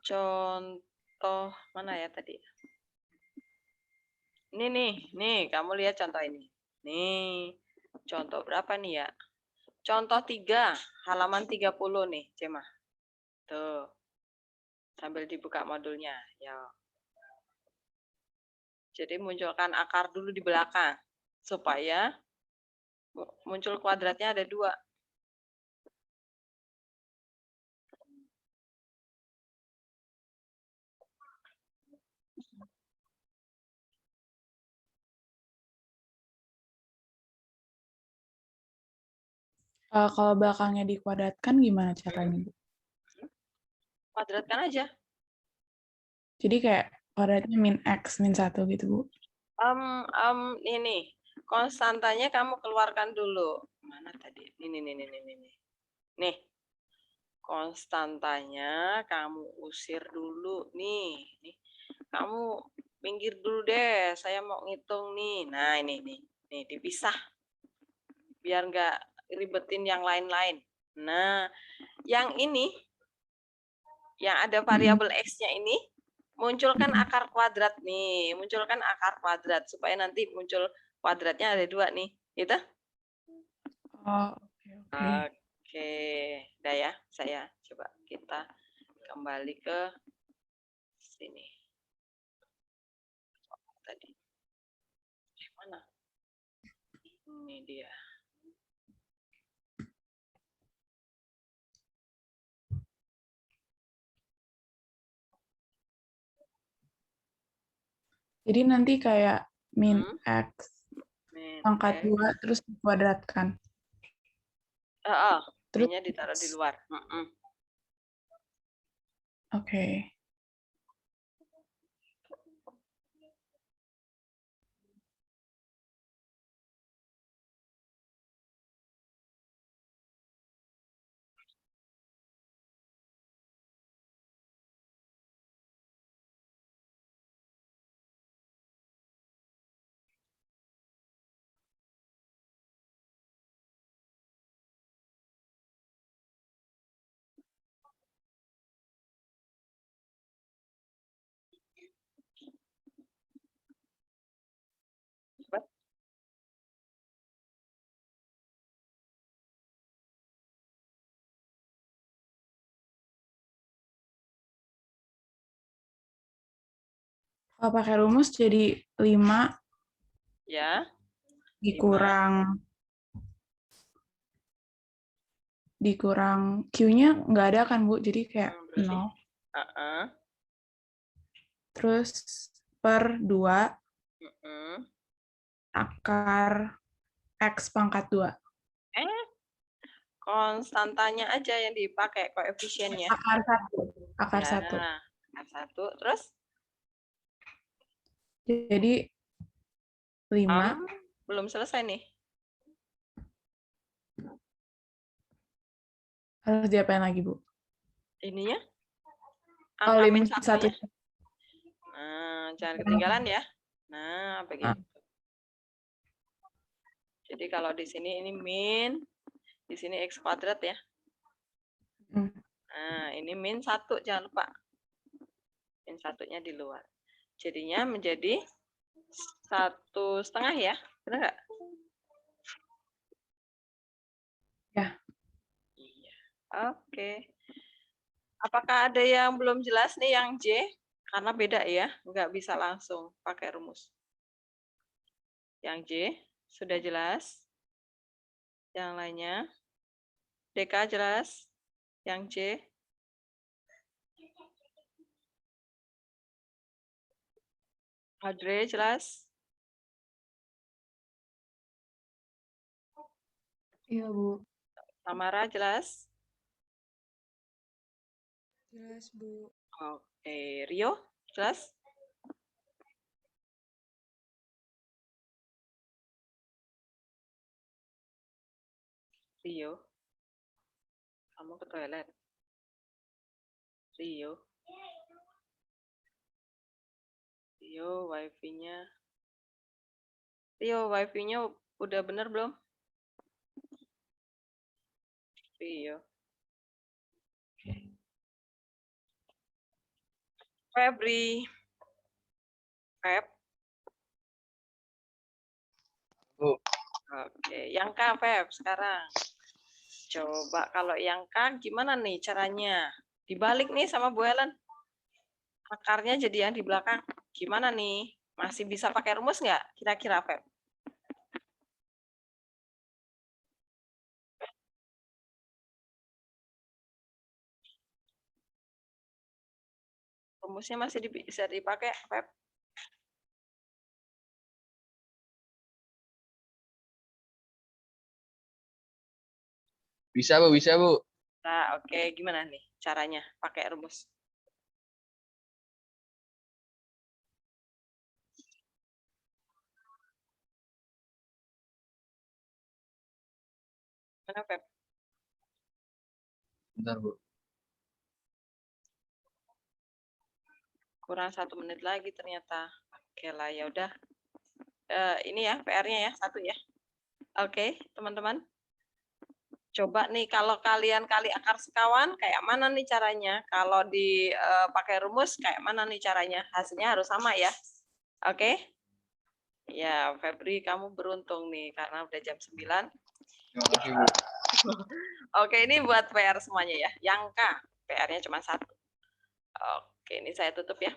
Contoh mana ya tadi? Ini nih, kamu lihat contoh ini. Nih, contoh berapa nih ya? Contoh 3, halaman 30 nih, Cema. Tuh. Sambil dibuka modulnya. Ya. Jadi munculkan akar dulu di belakang. Supaya muncul kuadratnya ada 2. Kalau belakangnya dikuadratkan gimana caranya, Bu? Kuadratkan aja. Jadi kayak kuadratnya min X, min 1 gitu, Bu. Ini konstantanya kamu keluarkan dulu. Mana tadi? Ini. Nih, konstantanya kamu usir dulu nih. Kamu minggir dulu deh. Saya mau ngitung nih. Nah ini nih dipisah biar nggak ribetin yang lain-lain. Nah, yang ini yang ada variabel x-nya ini munculkan akar kuadrat nih, munculkan akar kuadrat supaya nanti muncul kuadratnya ada 2 nih, gitu? Oh, oke. Oke, udah ya, saya coba kita kembali ke sini. Tadi mana? Ini dia. Jadi nanti kayak min X Min pangkat X. 2 terus dikuadratkan. Terus Min-nya ditaruh di luar. Oke. Kalau pakai rumus jadi 5 Ya. dikurang Q-nya nggak ada kan, Bu? Jadi kayak Berarti, 0. Terus per 2 akar X pangkat 2. Konstantanya aja yang dipakai koefisiennya. Akar 1. Akar 1. Akar 1. Terus? Jadi 5. Belum selesai nih. Harus diapain lagi, Bu? Ininya? Oh, Angka min 1. satunya. Nah, jangan ketinggalan ya. Nah, begitu. Jadi kalau di sini ini min, di sini x kuadrat ya. Nah, ini min 1, jangan lupa. Min 1-nya di luar. Jadinya menjadi 1,5 ya. Benar nggak? Ya. Iya. Oke. Apakah ada yang belum jelas nih yang J? Karena beda ya, nggak bisa langsung pakai rumus. Yang J sudah jelas. Yang lainnya. DK jelas. Yang J. Adre jelas. Iya, Bu. Samara jelas. Jelas, Bu. Oke, Rio jelas. Rio, kamu ke toilet. Rio, wifi-nya. Rio, wifi-nya udah bener belum? Rio. Febri. Feb. Bu. Oke, yang K, Feb, sekarang. Coba kalau yang K gimana nih caranya? Dibalik nih sama Bu Ellen. Akarnya jadi yang di belakang. Gimana nih? Masih bisa pakai rumus nggak? Kira-kira, Feb? Rumusnya masih bisa dipakai, Feb? Bisa, Bu. Bisa, Bu. Nah, oke. Gimana nih caranya pakai rumus? Mana, Feb? Bentar, Bu. Kurang 1 menit lagi ternyata. Oke lah, ya udah. Ini ya PR-nya ya, 1 ya. Oke, teman-teman. Coba nih kalau kalian kali akar sekawan kayak mana nih caranya? Kalau dipakai rumus kayak mana nih caranya? Hasilnya harus sama ya. Oke? Ya, Febri kamu beruntung nih karena udah jam 9. Terima kasih, Bu. Oke, ini buat PR semuanya ya. Yang K, PR-nya cuma 1. Oke, ini saya tutup ya.